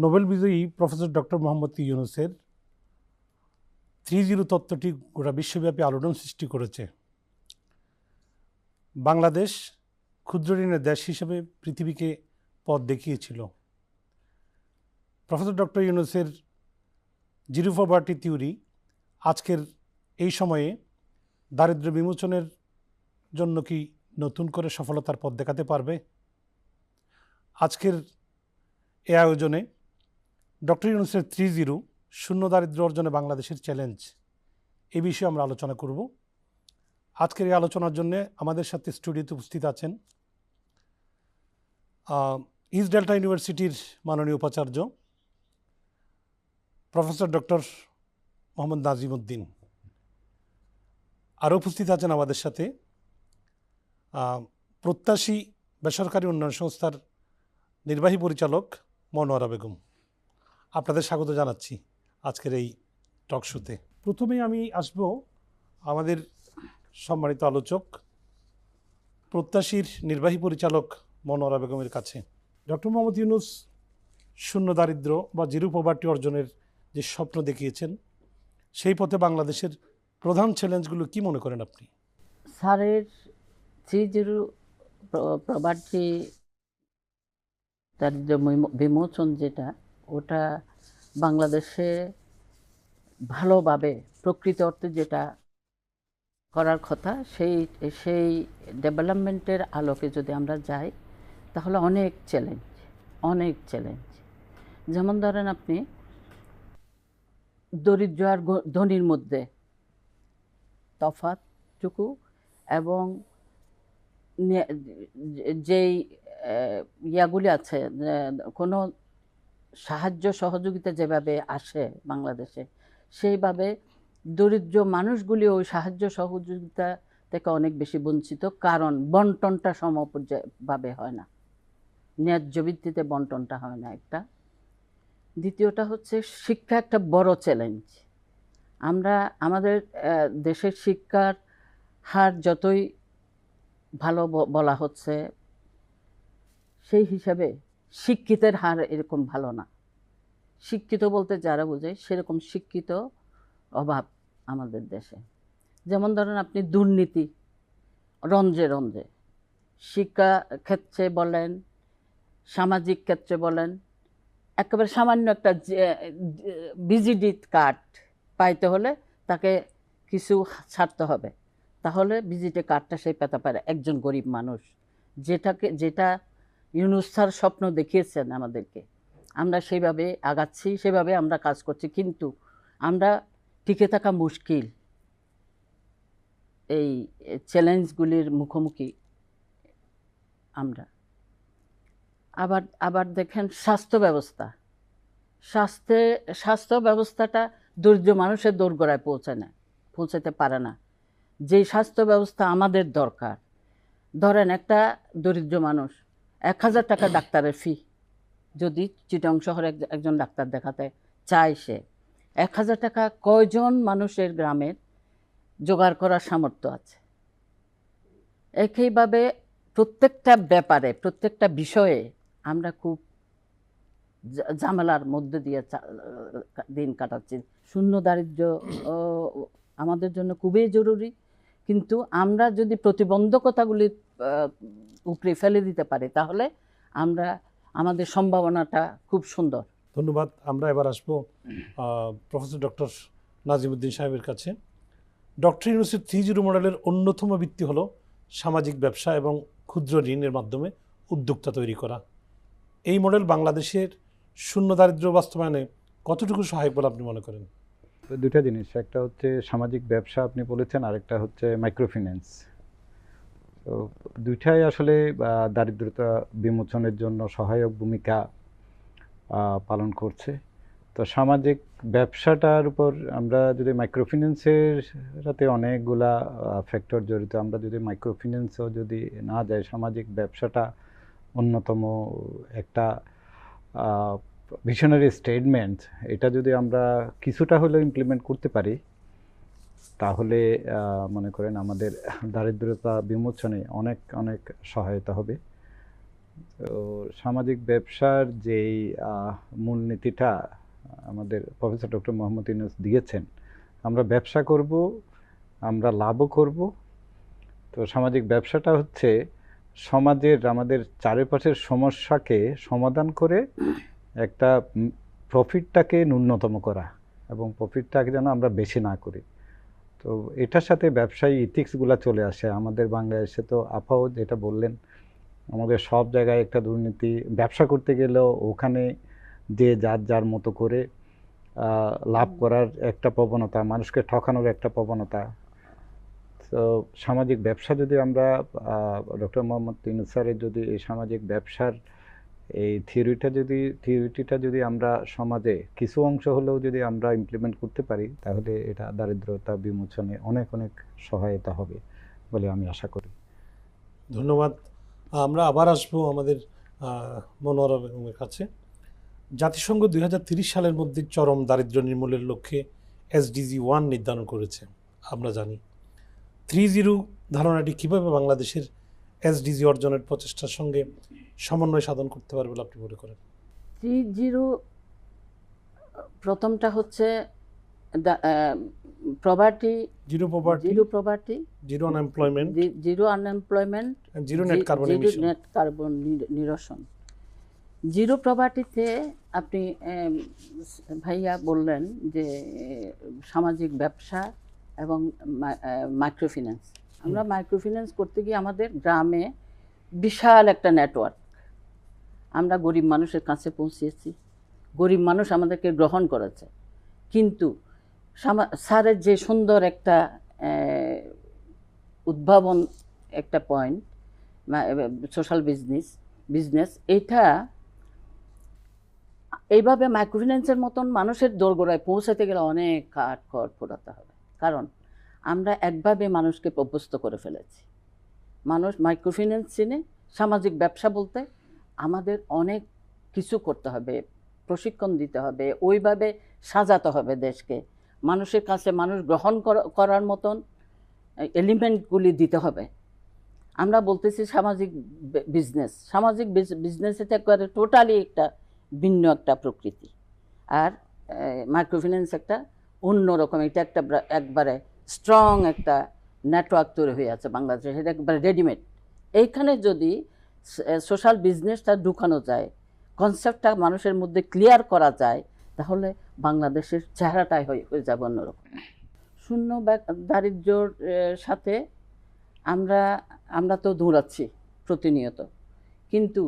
Nobel বিজয়ী professor doctor Mohammad ইউনূসের 3-0 তত্ত্বটি গোটা বিশ্বব্যাপী আলোড়ন সৃষ্টি করেছে। বাংলাদেশ ক্ষুদ্র ঋণের দেশ হিসেবে পৃথিবীকে পথ দেখিয়েছিল। প্রফেসর ডক্টর ইউনূসের জিরো পভার্টি থিওরি আজকের এই সময়ে দারিদ্র্য বিমোচনের জন্য কি নতুন করে সফলতার পথ দেখাতে পারবে? আজকের এ আয়োজনে ডক্টর ইউনূসের 3-0 শূন্য দারিদ্র্য অর্জনে বাংলাদেশের চ্যালেঞ্জ, এই বিষয়ে আমরা আলোচনা করব। আজকের এই আলোচনার জন্য আমাদের সাথে স্টুডিওতে উপস্থিত আছেন ইস্ট ডেল্টা ইউনিভার্সিটির মাননীয় উপাচার্য প্রফেসর ডক্টর মোহাম্মদ নাজিম উদ্দিন। আরও উপস্থিত আছেন আমাদের সাথে প্রত্যাশী বেসরকারি উন্নয়ন সংস্থার নির্বাহী পরিচালক মনোয়ারা বেগম। আপনাদের স্বাগত জানাচ্ছি আজকের এই টক শোতে। প্রথমেই আমি আসব আমাদের সম্মানিত আলোচক প্রত্যাশীর নির্বাহী পরিচালক মনোয়ারা বেগমের কাছে। ডক্টর মোহাম্মদ ইউনূস শূন্য দারিদ্র্য বা জিরো পভার্টি অর্জনের যে স্বপ্ন দেখিয়েছেন, সেই পথে বাংলাদেশের প্রধান চ্যালেঞ্জগুলো কি মনে করেন আপনি? স্যারের 3-0 পভার্টি দারিদ্র্য বিমোচন যেটা, ওটা বাংলাদেশে ভালোভাবে প্রকৃত অর্থে যেটা করার কথা, সেই ডেভেলপমেন্টের আলোকে যদি আমরা যাই তাহলে অনেক চ্যালেঞ্জ। যেমন ধরেন আপনি দরিদ্র আর ধনীর মধ্যে তফাৎটুকু এবং যেই ইয়াগুলি আছে, কোনো সাহায্য সহযোগিতা যেভাবে আসে বাংলাদেশে, সেইভাবে দরিদ্র মানুষগুলি ওই সাহায্য সহযোগিতা থেকে অনেক বেশি বঞ্চিত, কারণ বন্টনটা সমপর্যায়ভাবে হয় না, ন্যায্য ভিত্তিতে বন্টনটা হয় না একটা। দ্বিতীয়টা হচ্ছে শিক্ষা একটা বড় চ্যালেঞ্জ। আমরা আমাদের দেশের শিক্ষার হার যতই ভালো বলা হচ্ছে, সেই হিসাবে শিক্ষিতের হার এরকম ভালো না। শিক্ষিত বলতে যারা বোঝায় সেরকম শিক্ষিত অভাব আমাদের দেশে। যেমন ধরেন আপনি দুর্নীতি রঞ্জে শিক্ষা ক্ষেত্রে বলেন, সামাজিক ক্ষেত্রে বলেন, একেবারে সামান্য একটা বিজিডি কার্ড পাইতে হলে তাকে কিছু ছাড়তে হবে, তাহলে বিজিডি কার্ডটা সে পেতে পারে একজন গরিব মানুষ। যেটা ইউনূস স্যার স্বপ্ন দেখিয়েছেন আমাদেরকে, আমরা সেইভাবে আগাচ্ছি, সেভাবে আমরা কাজ করছি, কিন্তু আমরা টিকে থাকা মুশকিল। এই চ্যালেঞ্জগুলির মুখোমুখি আমরা। আবার দেখেন স্বাস্থ্য ব্যবস্থাটা দরিদ্র মানুষের দোরগোড়ায় পৌঁছাতে পারে না। যেই স্বাস্থ্য ব্যবস্থা আমাদের দরকার, ধরেন একটা দরিদ্র মানুষ 1000 টাকা ডাক্তারের ফি যদি চিটাগং শহরে একজন ডাক্তার দেখাতে চায়, সে 1000 টাকা কয়জন মানুষের গ্রামের জোগাড় করার সামর্থ্য আছে? একইভাবে প্রত্যেকটা ব্যাপারে, প্রত্যেকটা বিষয়ে আমরা খুব ঝামেলার মধ্যে দিয়ে দিন কাটাচ্ছি। শূন্য দারিদ্র্য আমাদের জন্য খুবই জরুরি, কিন্তু আমরা যদি প্রতিবন্ধকতাগুলি উপরে ফেলে দিতে পারি তাহলে আমাদের সম্ভাবনাটা খুব সুন্দর। ধন্যবাদ। আমরা এবার আসবো প্রফেসর ডক্টর নাজিম উদ্দিন সাহেবের কাছে। ডক্টর ইউনূসের 3-0 মডেলের অন্যতম ভিত্তি হলো সামাজিক ব্যবসা এবং ক্ষুদ্র ঋণের মাধ্যমে উদ্যোক্তা তৈরি করা। এই মডেল বাংলাদেশের শূন্য দারিদ্র্য বাস্তবায়নে কতটুকু সহায়ক বলে আপনি মনে করেন? দুটা জিনিস, একটা হচ্ছে সামাজিক ব্যবসা আপনি বলেছেন, আরেকটা হচ্ছে মাইক্রোফিন্যান্স। তো দুইটাই আসলে দারিদ্রতা বিমোচনের জন্য সহায়ক ভূমিকা পালন করছে। তো সামাজিক ব্যবসাটার উপর আমরা যদি মাইক্রোফিন্যান্সের সাথে অনেকগুলা ফ্যাক্টর জড়িত, আমরা যদি মাইক্রোফিন্যান্সও যদি না যাই, সামাজিক ব্যবসাটা অন্যতম একটা ভিশনারি স্টেটমেন্ট। এটা যদি আমরা কিছুটা হলেও ইমপ্লিমেন্ট করতে পারি তাহলে মনে করেন আমাদের দারিদ্রতা বিমোচনে অনেক সহায়তা হবে। তো সামাজিক ব্যবসার যেই মূলনীতিটা আমাদের প্রফেসর ডক্টর মোহাম্মদ ইউনূস দিয়েছেন, আমরা ব্যবসা করব, আমরা লাভও করব। তো সামাজিক ব্যবসাটা হচ্ছে সমাজের আমাদের চারিপাশের সমস্যাকে সমাধান করে একটা প্রফিটটাকে ন্যূনতম করা, এবং প্রফিটটাকে যেন আমরা বেশি না করি। তো এটার সাথে ব্যবসায়ী ইথিক্সগুলো চলে আসে। আমাদের বাংলাদেশে তো আপাও যেটা বললেন, আমাদের সব জায়গায় একটা দুর্নীতি, ব্যবসা করতে গেলেও ওখানে যে যার যার মতো করে লাভ করার একটা প্রবণতা, মানুষকে ঠকানোর একটা প্রবণতা। তো সামাজিক ব্যবসা যদি আমরা ডক্টর মোহাম্মদ ইউনূস স্যারের যদি এই সামাজিক ব্যবসার এই থিওরিটিটা যদি আমরা সমাজে কিছু অংশ হলেও যদি আমরা ইমপ্লিমেন্ট করতে পারি, তাহলে এটা দারিদ্রতা বিমোচনে অনেক অনেক সহায়তা হবে বলে আমি আশা করি। ধন্যবাদ। আমরা আবার আসবো আমাদের মনোয়ারা বেগমের কাছে। জাতিসংঘ 2030 সালের মধ্যে চরম দারিদ্র্য নির্মূলের লক্ষ্যে SDG 1 নির্ধারণ করেছে। আমরা জানি 3-0 ধারণাটি কীভাবে বাংলাদেশের SDG অর্জনের প্রচেষ্টার সঙ্গে সমন্বয় সাধন করতে পারবে বলে আপনি মনে করেন? 3-0 প্রথমটা হচ্ছে poverty, zero poverty, zero unemployment, zero net carbon নিরসন। জিরো প্রভার্টিতে আপনি ভাইয়া বললেন যে সামাজিক ব্যবসা এবং মাইক্রোফিন্যান্স। আমরা মাইক্রোফিন্যান্স করতে গিয়ে আমাদের গ্রামে বিশাল একটা নেটওয়ার্ক, আমরা গরিব মানুষের কাছে পৌঁছেছি, গরিব মানুষ আমাদেরকে গ্রহণ করেছে। কিন্তু স্যারের যে সুন্দর একটা উদ্ভাবন, একটা পয়েন্ট, সোশ্যাল বিজনেস, এটা এইভাবে মাইক্রোফিন্যান্সের মতন মানুষের দোরগোড়ায় পৌঁছাতে গেলে অনেক কাঠ খড় পোড়াতে হবে। কারণ আমরা একভাবে মানুষকে অভ্যস্ত করে ফেলেছি। মানুষ মাইক্রোফিন্যান্স চিনে, সামাজিক ব্যবসা বলতে আমাদের অনেক কিছু করতে হবে, প্রশিক্ষণ দিতে হবে, ওইভাবে সাজাতে হবে দেশকে, মানুষের কাছে মানুষ গ্রহণ করার মতন এলিমেন্টগুলি দিতে হবে। আমরা বলতেছি সামাজিক বিজনেস এটা একবারে টোটালি একটা ভিন্ন একটা প্রকৃতি, আর মাইক্রোফিন্যান্স একটা অন্যরকম। এটা একটা একবারে স্ট্রং একটা নেটওয়ার্ক তৈরি হয়ে আছে বাংলাদেশে, সেটা একবারে রেডিমেড। এইখানে যদি সোশ্যাল বিজনেসটা ঢুকানো যায়, কনসেপ্টটা মানুষের মধ্যে ক্লিয়ার করা যায়, তাহলে বাংলাদেশের চেহারাটাই হয়ে যাবে অন্যরকম। শূন্য দারিদ্র্যর সাথে আমরা তো দৌড়াচ্ছি প্রতিনিয়ত, কিন্তু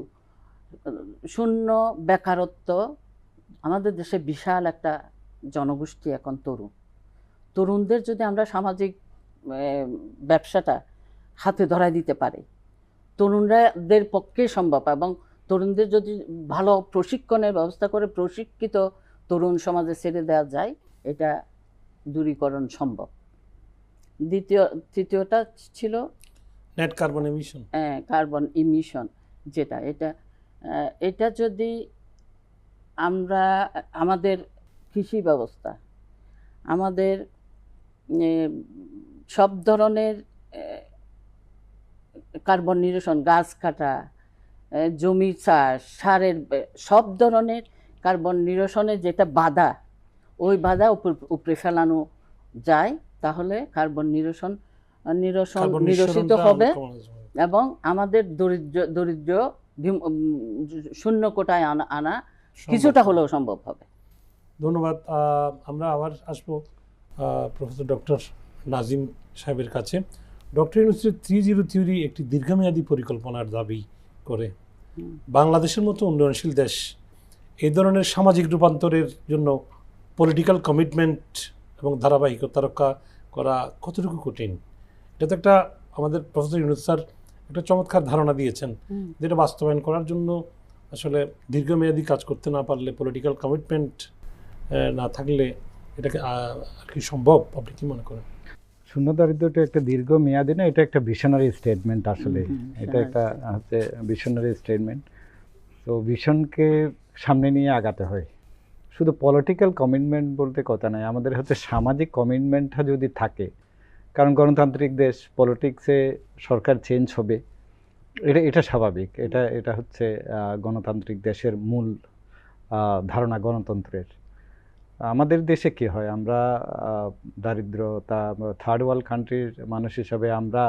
শূন্য বেকারত্ব, আমাদের দেশে বিশাল একটা জনগোষ্ঠী এখন তরুণদের যদি আমরা সামাজিক ব্যবসাটা হাতে ধরায় দিতে পারি, তরুণদের পক্ষে সম্ভব। এবং তরুণদের যদি ভালো প্রশিক্ষণের ব্যবস্থা করে প্রশিক্ষিত তরুণ সমাজে ছেড়ে দেওয়া যায়, এটা দূরীকরণ সম্ভব। তৃতীয়টা ছিল net carbon emission. Carbon emission, যেটা এটা যদি আমরা আমাদের কৃষি ব্যবস্থা, আমাদের সব ধরনের কার্বন নিরসন, গাছ কাটা, জমি চাষ, সারের সব ধরনের কার্বন নিরসনের যেটা বাধা, ওই বাধা উপরে ফেলানো যায়, তাহলে কার্বন নিরসিত হবে এবং আমাদের দরিদ্র শূন্য কোটায় আনা কিছুটা হলেও সম্ভব হবে। ধন্যবাদ। আমরা আবার আসবো প্রফেসর ডক্টর নাজিম সাহেবের কাছে। ডক্টর ইউনূসের 3-0 থিওরি একটি দীর্ঘমেয়াদী পরিকল্পনার দাবি করে। বাংলাদেশের মতো উন্নয়নশীল দেশ এই ধরনের সামাজিক রূপান্তরের জন্য পলিটিক্যাল কমিটমেন্ট এবং ধারাবাহিকতা রক্ষা করা কতটুকু কঠিন? এটা তো একটা, আমাদের প্রফেসর ইউনূস স্যার একটা চমৎকার ধারণা দিয়েছেন, যেটা বাস্তবায়ন করার জন্য আসলে দীর্ঘমেয়াদী কাজ করতে না পারলে, পলিটিক্যাল কমিটমেন্ট না থাকলে এটাকে আর কি সম্ভব? আপনি কি মনে করেন? শূন্য দারিদ্র্যটা একটা দীর্ঘমেয়াদী না, এটা একটা ভিশনারি স্টেটমেন্ট। আসলে এটা একটা হচ্ছে ভিশনারি স্টেটমেন্ট। তো ভিশনকে সামনে নিয়ে আগাতে হয়। শুধু পলিটিক্যাল কমিটমেন্ট বলতে কথা নাই, আমাদের হচ্ছে সামাজিক কমিটমেন্টটা যদি থাকে, কারণ গণতান্ত্রিক দেশ, পলিটিক্সে সরকার চেঞ্জ হবে, এটা স্বাভাবিক, এটা হচ্ছে গণতান্ত্রিক দেশের মূল ধারণা গণতন্ত্রের। আমাদের দেশে কি হয়, আমরা দারিদ্রতা, থার্ড ওয়ার্ল্ড কান্ট্রির মানুষ হিসাবে আমরা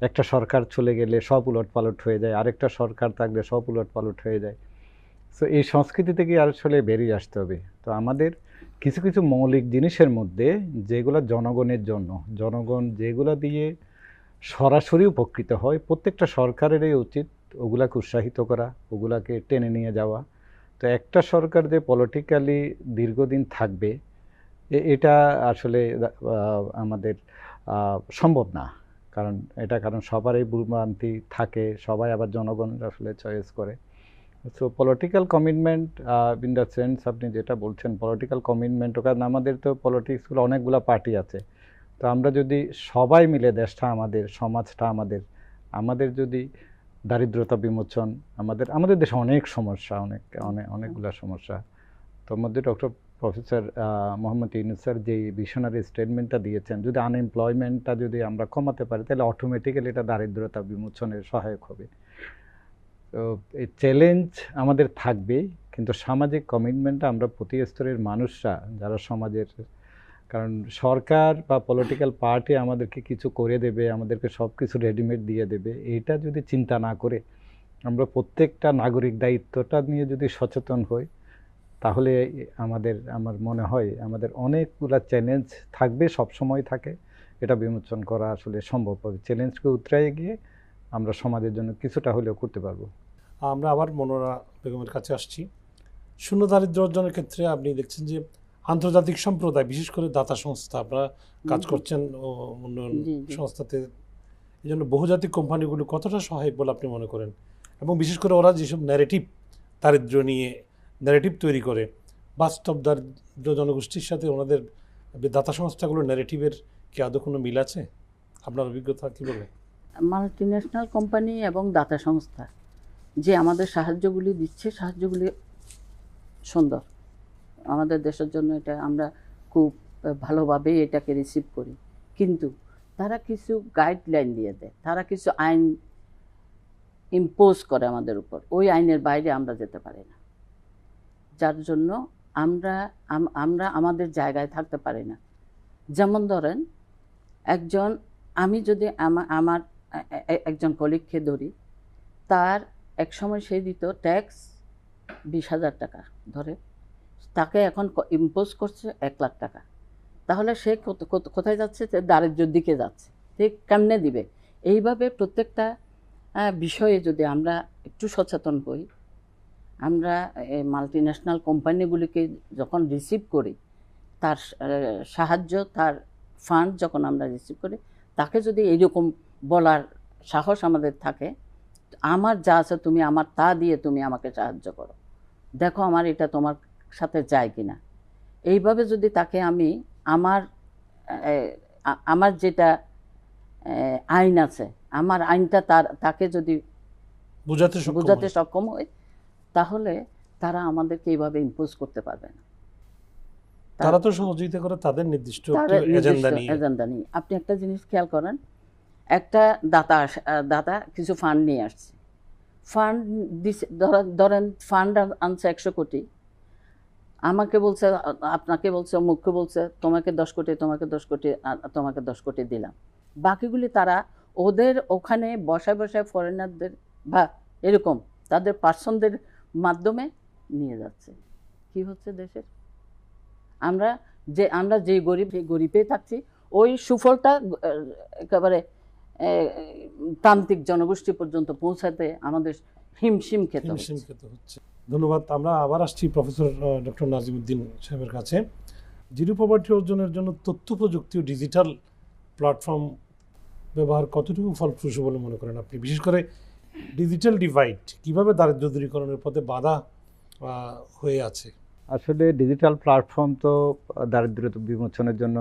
একটা সরকার চলে গেলে সব উলটপালট হয়ে যায়, আরেকটা সরকার থাকলে সব উলটপালট হয়ে যায়। সো এই সংস্কৃতি থেকে আসলে বেরিয়ে আসতে হবে। তো আমাদের কিছু কিছু মৌলিক জিনিসের মধ্যে যেগুলো জনগণের জন্য, জনগণ যেগুলো দিয়ে সরাসরি উপকৃত হয়, প্রত্যেকটা সরকারেরই উচিত ওগুলাকে উৎসাহিত করা, ওগুলাকে টেনে নিয়ে যাওয়া। তো একটা সরকার যে পলিটিক্যালি দীর্ঘদিন থাকবে এটা আসলে আমাদের সম্ভব না। কারণ সবারই ভুলভ্রান্তি থাকে, সবাই আবার জনগণ আসলে চয়েস করে। So political commitment in the sense আপনি যেটা বলছেন পলিটিক্যাল কমিটমেন্ট, কারণ আমাদের তো পলিটিক্সগুলো অনেকগুলো পার্টি আছে। তো আমরা যদি সবাই মিলে, দেশটা আমাদের, সমাজটা আমাদের, আমাদের যদি দারিদ্রতা বিমোচন, আমাদের দেশে অনেক সমস্যা, অনেকগুলো সমস্যা। তোর মধ্যে প্রফেসর মোহাম্মদ ইউনূস স্যার যে ভিশনারি স্টেটমেন্টটা দিয়েছেন, যদি আনএমপ্লয়মেন্টটা যদি আমরা কমাতে পারি তাহলে অটোমেটিক্যালি এটা দারিদ্রতা বিমোচনের সহায়ক হবে। তো এই চ্যালেঞ্জ আমাদের থাকবে, কিন্তু সামাজিক কমিটমেন্টটা আমরা প্রতি স্তরের মানুষরা যারা সমাজের, কারণ সরকার বা পলিটিক্যাল পার্টি আমাদেরকে কিছু করে দেবে, আমাদেরকে সব কিছু রেডিমেড দিয়ে দেবে, এটা যদি চিন্তা না করে আমরা প্রত্যেকটা নাগরিক দায়িত্বটা নিয়ে যদি সচেতন হই, তাহলে আমার মনে হয় আমাদের অনেকগুলো চ্যালেঞ্জ থাকবে, সব সময় থাকে, এটা বিমোচন করা আসলে সম্ভব হবে। চ্যালেঞ্জকে উতরাই গিয়ে আমরা সমাজের জন্য কিছুটা হলেও করতে পারবো। আমরা আবার মনোরা বেগমের কাছে আসছি। শূন্য দারিদ্র্য অর্জনের ক্ষেত্রে আপনি দেখছেন যে আন্তর্জাতিক সম্প্রদায়, বিশেষ করে দাতা সংস্থা, আপনারা কাজ করছেন উন্নয়ন সংস্থাতে, এই জন্য বহুজাতিক কোম্পানিগুলো কতটা সহায়ক বলে আপনি মনে করেন? এবং বিশেষ করে ওরা যেসব ন্যারেটিভ দারিদ্র্য নিয়ে ন্যারেটিভ তৈরি করে, বাস্তব দারিদ্র জনগোষ্ঠীর সাথে ওনাদের দাতা সংস্থাগুলোর ন্যারেটিভের কি আদৌ কোনো মিল আছে? আপনার অভিজ্ঞতা কী বলে? মাল্টিন্যাশনাল কোম্পানি এবং দাতা সংস্থা যে আমাদের সাহায্যগুলি দিচ্ছে, সাহায্যগুলি সুন্দর, আমাদের দেশের জন্য এটা আমরা খুব ভালোভাবে এটাকে রিসিভ করি। কিন্তু তারা কিছু গাইডলাইন দিয়ে দেয়, তারা কিছু আইন ইম্পোজ করে আমাদের উপর, ওই আইনের বাইরে আমরা যেতে পারি না, যার জন্য আমরা আমাদের জায়গায় থাকতে পারি না। যেমন ধরেন আমি যদি আমার একজন কলিগকে ধরি, তার এক সময় সে দিত ট্যাক্স 20,000 টাকা ধরে, তাকে এখন ইম্পোজ করছে 1 লাখ টাকা। তাহলে সে কোথায় যাচ্ছে? দারিদ্র্যের দিকে যাচ্ছে। ঠিক কেমনে দিবে? এইভাবে প্রত্যেকটা বিষয়ে যদি আমরা একটু সচেতন হই, আমরা মাল্টিন্যাশনাল কোম্পানিগুলিকে যখন রিসিভ করি, তার সাহায্য, তার ফান্ড যখন আমরা রিসিভ করি, তাকে যদি এইরকম বলার সাহস আমাদের থাকে, আমার যা আছে তুমি আমার তা দিয়ে তুমি আমাকে সাহায্য করো, দেখো আমার এটা তোমার সাথে যায় কিনা। এইভাবে যদি তাকে আমি আমার যেটা আইন আছে, আমার আইনটা তাকে যদি বোঝাতে সক্ষম হয়, তাহলে তারা আমাদেরকে এইভাবে ইম্পোজ করতে পারবে না। তারা তো সহযোগিতা করে তাদের নির্দিষ্ট এজেন্ডা নিয়ে। আপনি একটা জিনিস খেয়াল করেন, একটা দাতা কিছু ফান্ড নিয়ে আসছে, ফান্ড দিচ্ছে, ধরেন ফান্ড আনছে 100 কোটি, আমাকে বলছে, আপনাকে বলছে, মুখ্য বলছে তোমাকে 10 কোটি, তোমাকে 10 কোটি, তোমাকে 10 কোটি দিলাম। বাকিগুলি তারা ওদের ওখানে বসায় বসায় ফরেনারদের বা এরকম তাদের পার্সনদের মাধ্যমে নিয়ে যাচ্ছে। কি হচ্ছে দেশের? আমরা যে গরিবে থাকছি, ওই সুফলটা একেবারে প্রান্তিক জনগোষ্ঠী পর্যন্ত পৌঁছাতে আমাদের হিমশিম খেতে হচ্ছে। ধন্যবাদ। আমরা আবার আসছি প্রফেসর ডক্টর নাজিমউদ্দিন সাহেবের কাছে। জিরো পভার্টি অর্জনের জন্য তথ্য প্রযুক্তি ও ডিজিটাল প্ল্যাটফর্ম ব্যবহার কতটুকু ফলপ্রসূ বলে মনে করেন আপনি? বিশেষ করে ডিজিটাল ডিভাইড কিভাবে দারিদ্র্য দূরীকরণের পথে বাধা হয়ে আছে? আসলে ডিজিটাল প্ল্যাটফর্ম তো দারিদ্র্য বিমোচনের জন্য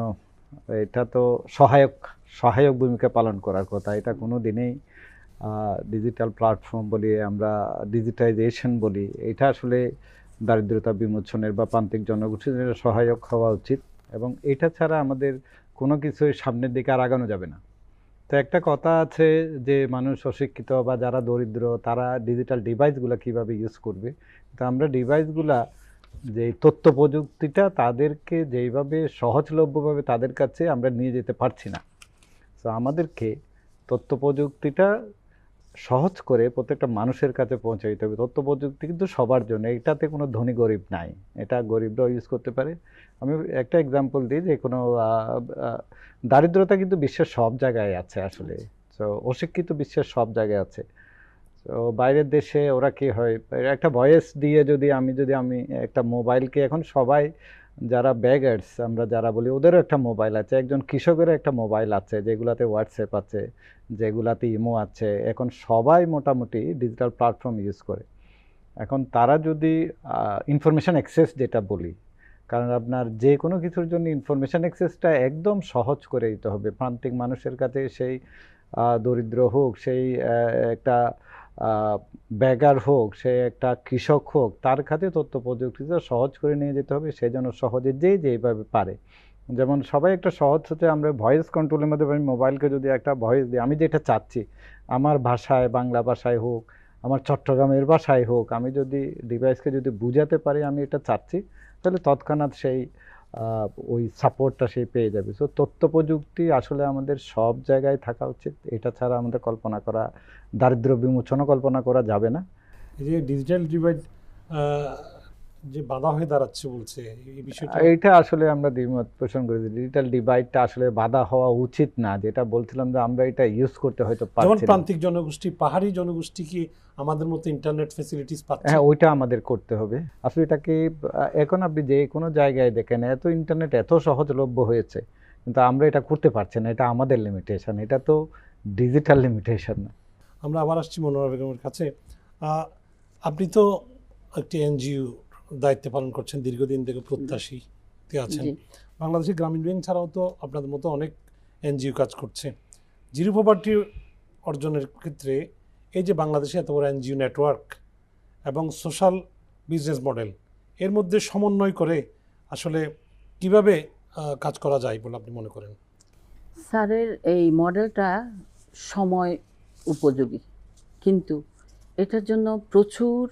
এটা তো সহায়ক ভূমিকা পালন করার কথা। এটা কোনো দিনেই ডিজিটাল প্ল্যাটফর্ম বলি, আমরা ডিজিটাইজেশন বলি, এটা আসলে দারিদ্রতা বিমোচনের বা প্রান্তিক জনগোষ্ঠীর সহায়ক হওয়া উচিত। এবং এটা ছাড়া আমাদের কোনো কিছুই সামনের দিকে আর আগানো যাবে না। তো একটা কথা আছে যে মানুষ অশিক্ষিত বা যারা দরিদ্র তারা ডিজিটাল ডিভাইসগুলো কিভাবে ইউজ করবে। তো আমরা ডিভাইসগুলা যে তথ্য প্রযুক্তিটা তাদেরকে যেইভাবে সহজলভ্যভাবে তাদের কাছে আমরা নিয়ে যেতে পারছি না। তো আমাদেরকে তথ্য প্রযুক্তিটা সহজ করে প্রত্যেকটা মানুষের কাছে পৌঁছে দিতে হবে। তথ্য প্রযুক্তি কিন্তু সবার জন্য, এটাতে কোনো ধনী গরিব নাই, এটা গরিবরাও ইউজ করতে পারে। আমি একটা এক্সাম্পল দিই যে কোনো দারিদ্রতা কিন্তু বিশ্বের সব জায়গায় আছে আসলে। তো অশিক্ষিত বিশ্বের সব জায়গায় আছে। তো বাইরের দেশে ওরা কি হয়, একটা ভয়েস দিয়ে যদি আমি একটা মোবাইলকে এখন সবাই যারা ব্যাগার্স আমরা যারা বলি ওদেরও একটা মোবাইল আছে, একজন কৃষকেরও একটা মোবাইল আছে যেগুলাতে হোয়াটসঅ্যাপ আছে, যেগুলাতে ইমো আছে। এখন সবাই মোটামুটি ডিজিটাল প্ল্যাটফর্ম ইউজ করে। এখন তারা যদি ইনফরমেশান অ্যাক্সেস যেটা বলি, কারণ আপনার যে কোনো কিছুর জন্য ইনফরমেশান অ্যাক্সেসটা একদম সহজ করে দিতে হবে প্রান্তিক মানুষের কাছে, সেই দরিদ্র হোক, সেই একটা ব্যাগার হোক, সে একটা কৃষক হোক, তার কাছে তথ্য প্রযুক্তিটা সহজ করে নিয়ে যেতে হবে। সেই জন্য সহজে যেইভাবে পারে, যেমন সবাই একটা সহজ হতে আমরা ভয়েস কন্ট্রোলের মধ্যে মোবাইলকে যদি একটা ভয়েস দিই, আমি যেটা চাচ্ছি আমার ভাষায়, বাংলা ভাষায় হোক, আমার চট্টগ্রামের ভাষায় হোক, আমি যদি ডিভাইসকে যদি বুঝাতে পারি আমি এটা চাচ্ছি, তাহলে তৎক্ষণাৎ সেই ওই সাপোর্টটা সে পেয়ে যাবে। সো তথ্য প্রযুক্তি আসলে আমাদের সব জায়গায় থাকা উচিত। এটা ছাড়া আমাদের কল্পনা করা, দারিদ্র বিমোচনও কল্পনা করা যাবে না। এই যে ডিজিটাল ডিভাইড যে বাধা হয়ে দাঁড়াচ্ছে বলছে, এই বিষয়টা এইটা আসলে আমরা দ্বিমত পোষণ করি। ডিজিটাল ডিভাইডটা আসলে বাধা হওয়া উচিত না, যেটা বলছিলাম যে আমরা এটা ইউজ করতে হয়তো যেমন পারছি না। প্রান্তিক জনগোষ্ঠী, পাহাড়ি জনগোষ্ঠী কি আমাদের মতো ইন্টারনেট ফ্যাসিলিটিস পাচ্ছে? হ্যাঁ, ওইটা আমাদের করতে হবে আসলে। এটাকে এখন আপনি যে কোনো জায়গায় দেখেন এত ইন্টারনেট এত সহজলভ্য হয়েছে, কিন্তু আমরা এটা করতে পারছি না। এটা আমাদের লিমিটেশন, এটা তো ডিজিটাল লিমিটেশন না। আমরা আবার আসছি মনোয়ারা বেগমের কাছে। আপনি তো একটি এনজিও দায়িত্ব পালন করছেন, দীর্ঘদিন থেকে প্রত্যাশীতে আছেন। জি। বাংলাদেশের গ্রামীণ ব্যাংক ছাড়াও তো আপনাদের মতো অনেক এনজিও কাজ করছে জিরো পভার্টি অর্জনের ক্ষেত্রে। এই যে বাংলাদেশে এত বড় এনজিও নেটওয়ার্ক এবং সোশ্যাল বিজনেস মডেল, এর মধ্যে সমন্বয় করে আসলে কিভাবে কাজ করা যায় বলে আপনি মনে করেন? স্যারের এই মডেলটা সময় উপযোগী, কিন্তু এটার জন্য প্রচুর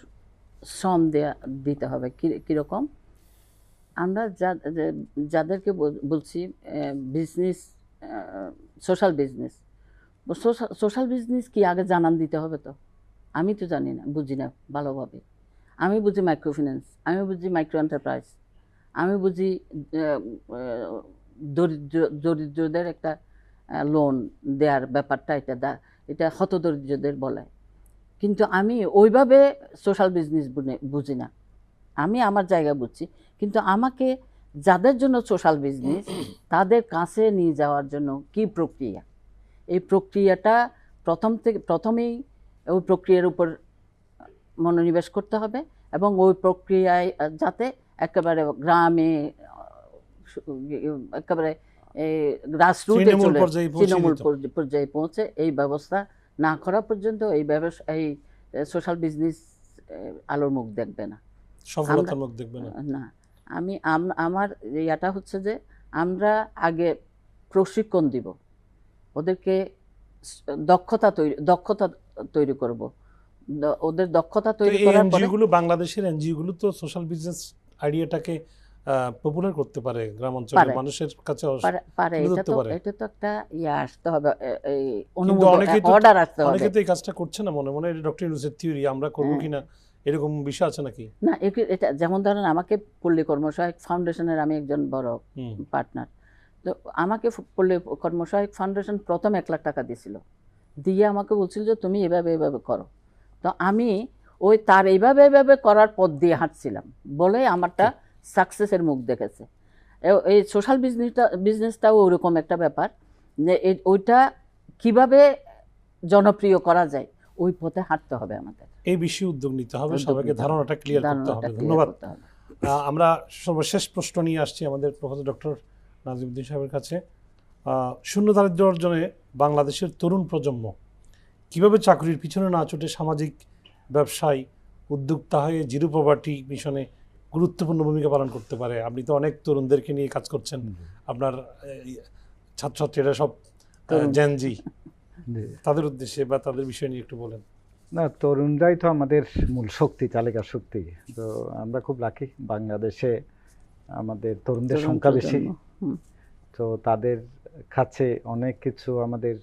শ্রম দিতে হবে। কীরকম? আমরা যাদেরকে বলছি business, social business, social business কি আগে জানান দিতে হবে? তো আমি তো জানি না, বুঝি না ভালোভাবে। আমি বুঝি মাইক্রো ফিন্যান্স, আমি বুঝি মাইক্রো এন্টারপ্রাইজ, আমি বুঝি দরিদ্রদের একটা লোন দেওয়ার ব্যাপারটা, এটা হতদরিদ্রদের বলে। কিন্তু আমি ওইভাবে সোশ্যাল বিজনেস বুঝি না। আমি আমার জায়গা বুঝছি, কিন্তু আমাকে যাদের জন্য সোশ্যাল বিজনেস তাদের কাছে নিয়ে যাওয়ার জন্য কি প্রক্রিয়া, এই প্রক্রিয়াটা প্রথমেই ওই প্রক্রিয়ার উপর মনোনিবেশ করতে হবে, এবং ওই প্রক্রিয়ায় যাতে একেবারে গ্রামে একেবারে গ্রাসরুটে তৃণমূল পর্যায়ে পৌঁছে এই ব্যবস্থা না করা পর্যন্ত এই সোশ্যাল বিজনেস আলোর মুখ দেখবে না, সফলতার মুখ দেখবে না। না। আমার ইয়াটা হচ্ছে যে আমরা আগে প্রশিক্ষণ দিব, ওদেরকে দক্ষতা তৈরি করব। ওদের দক্ষতা তৈরি করার পরে বাংলাদেশের এনজিওগুলো তো সোশ্যাল বিজনেস আইডিয়াটাকে পপুলার করতে পারে, গ্রাম অঞ্চলের মানুষের কাছে পারে। এটা তো একটা ইয়া আসতে হবে, এই অনুমোদন, অর্ডার আসতে হবে। অনেকে তো এই কাজটা করছে না, মনে মনে ডক্টর ইউনূসের থিওরি আমরা করব কিনা এরকম বিষয় আছে নাকি? না, এটা যেমন ধরেন আমাকে পল্লী কর্মসহায়ক ফাউন্ডেশনের আমি একজন বড় পার্টনার। তো আমাকে পল্লী কর্মসহায়ক ফাউন্ডেশন প্রথম 1 লাখ টাকা দিয়েছিল, দিয়ে আমাকে বলছিল যে তুমি এভাবে করো। তো আমি ওই তার এইভাবে করার পথ দিয়ে হাঁটছিলাম বলে আমারটা সাকসেসের মুখ দেখেছে। এই সোশ্যাল বিজনেসটাও ওরকম একটা ব্যাপার, যে ওইটা কিভাবে জনপ্রিয় করা যায় ওই পথে হাঁটতে হবে আমাদের। এই বিষয়ে উদ্যোগ নিতে হবে, সবাইকে ধারণাটা ক্লিয়ার করতে হবে। ধন্যবাদ। আমরা সর্বশেষ প্রশ্ন নিয়ে আসছি আমাদের প্রফেসর ডক্টর নাজিমউদ্দিন সাহেবের কাছে। শূন্য দারিদ্র্য অর্জনে বাংলাদেশের তরুণ প্রজন্ম কিভাবে চাকরির পিছনে না ছুটে সামাজিক ব্যবসায় উদ্যোক্তা হয়ে জিরো পভার্টি মিশনে গুরুত্বপূর্ণ ভূমিকা পালন করতে পারে? আপনি তো অনেক তরুণদেরকে নিয়ে কাজ করছেন, আপনার ছাত্রছাত্রীরা সব জেনজি, জি। তাদের উদ্দেশ্যে বা তাদের বিষয় নিয়ে একটু বলেন। না, তরুণরাই তো আমাদের মূল শক্তি, চালিকা শক্তি। তো আমরা খুব লাকি বাংলাদেশে আমাদের তরুণদের তরুণ সংখ্যা বেশি। প্রজন্ম। হুম। তো তাদের কাছে অনেক কিছু আমাদের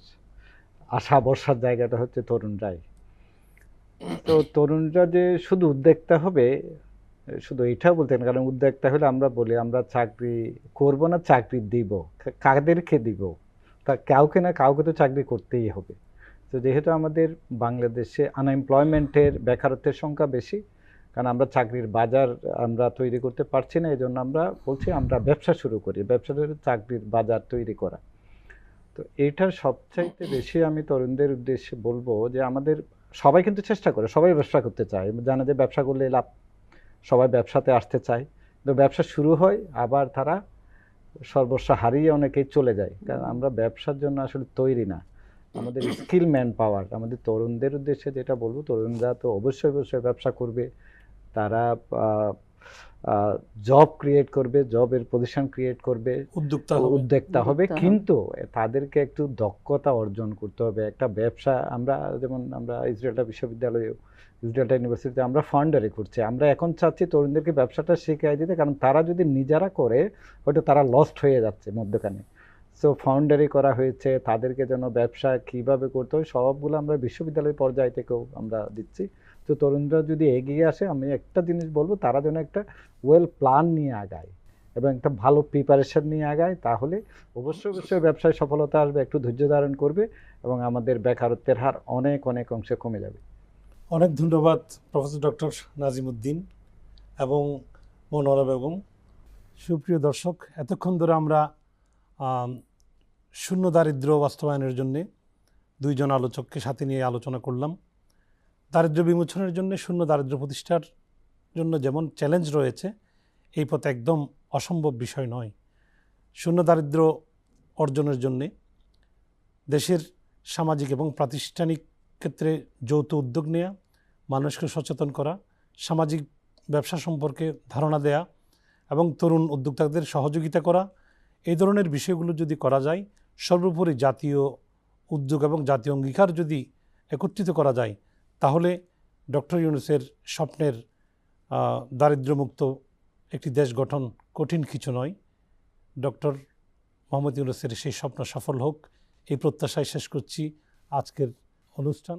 আশা ভরসার জায়গাটা হচ্ছে তরুণরাই। তো তরুণরা যে শুধু উদ্যোক্তা হবে, শুধু এটাও বলতে না, কারণ উদ্যোক্তা হলে আমরা বলি আমরা চাকরি করব না, চাকরি দিব। কাদেরকে দিব? তা কাউকে না কাউকে তো চাকরি করতেই হবে। তো যেহেতু আমাদের বাংলাদেশে আনএমপ্লয়মেন্টের, বেকারত্বের সংখ্যা বেশি, কারণ আমরা চাকরির বাজার আমরা তৈরি করতে পারছি না, এই জন্য আমরা বলছি আমরা ব্যবসা শুরু করি। ব্যবসাটা হলো চাকরির বাজার তৈরি করা। তো এইটার সবচাইতে বেশি আমি তরুণদের উদ্দেশ্যে বলবো যে আমাদের সবাই কিন্তু চেষ্টা করে, সবাই ব্যবসা করতে চায়, জানে যে ব্যবসা করলে লাভ, সবাই ব্যবসাতে আসতে চায়। কিন্তু ব্যবসা শুরু হয় আবার তারা সর্বস্ব হারিয়ে অনেকেই চলে যায়, কারণ আমরা ব্যবসার জন্য আসলে তৈরি না। আমাদের স্কিল ম্যান পাওয়ার, আমাদের তরুণদের উদ্দেশ্যে যেটা বলবো, তরুণরা তো অবশ্যই অবশ্যই ব্যবসা করবে, তারা জব ক্রিয়েট করবে, জবের পজিশন ক্রিয়েট করবে, উদ্যোক্তা হবে। উদ্যোক্তা হবে, উদ্যোক্তা হবে। কিন্তু তাদেরকে একটু দক্ষতা অর্জন করতে হবে। একটা ব্যবসা আমরা যেমন আমরা ইসরায়েলটা বিশ্ববিদ্যালয়ে, ইসরায়েলটা ইউনিভার্সিটিতে আমরা ফাউন্ডারি করছি, আমরা এখন চাচ্ছি তরুণদেরকে ব্যবসাটা শিখিয়ে দিতে, কারণ তারা যদি নিজেরা করে হয়তো তারা লস্ট হয়ে যাচ্ছে মধ্যখানে। সো ফাউন্ডারি করা হয়েছে, তাদেরকে যেন ব্যবসা কীভাবে করতে হয় সবগুলো আমরা বিশ্ববিদ্যালয় পর্যায় থেকেও আমরা দিচ্ছি। তো তরুণরা যদি এগিয়ে আসে, আমি একটা জিনিস বলবো, তারা যেন একটা ওয়েল প্ল্যান নিয়ে আগায় এবং একটা ভালো প্রিপারেশন নিয়ে আগায়, তাহলে অবশ্যই অবশ্যই ব্যবসায় সফলতা আসবে। একটু ধৈর্য ধারণ করবে এবং আমাদের বেকারত্বের হার অনেক অনেক অংশে কমে যাবে। অনেক ধন্যবাদ প্রফেসর ডক্টর নাজিমউদ্দিন এবং মনোয়ারা বেগম। সুপ্রিয় দর্শক, এতক্ষণ ধরে আমরা শূন্য দারিদ্র্য বাস্তবায়নের জন্য দুইজন আলোচককে সাথে নিয়ে আলোচনা করলাম। দারিদ্র্য বিমোচনের জন্য, শূন্য দারিদ্র্য প্রতিষ্ঠার জন্য যেমন চ্যালেঞ্জ রয়েছে, এই পথে একদম অসম্ভব বিষয় নয়। শূন্য দারিদ্র্য অর্জনের জন্যে দেশের সামাজিক এবং প্রাতিষ্ঠানিক ক্ষেত্রে যৌথ উদ্যোগ নেওয়া, মানুষকে সচেতন করা, সামাজিক ব্যবসা সম্পর্কে ধারণা দেয়া এবং তরুণ উদ্যোক্তাদের সহযোগিতা করা, এই ধরনের বিষয়গুলো যদি করা যায়, সর্বোপরি জাতীয় উদ্যোগ এবং জাতীয় অঙ্গীকার যদি একত্রিত করা যায়, তাহলে ডক্টর ইউনূসের স্বপ্নের দারিদ্র্যমুক্ত একটি দেশ গঠন কঠিন কিছু নয়। ডক্টর মোহাম্মদ ইউনূসের সেই স্বপ্ন সফল হোক, এই প্রত্যাশায় শেষ করছি আজকের অনুষ্ঠান।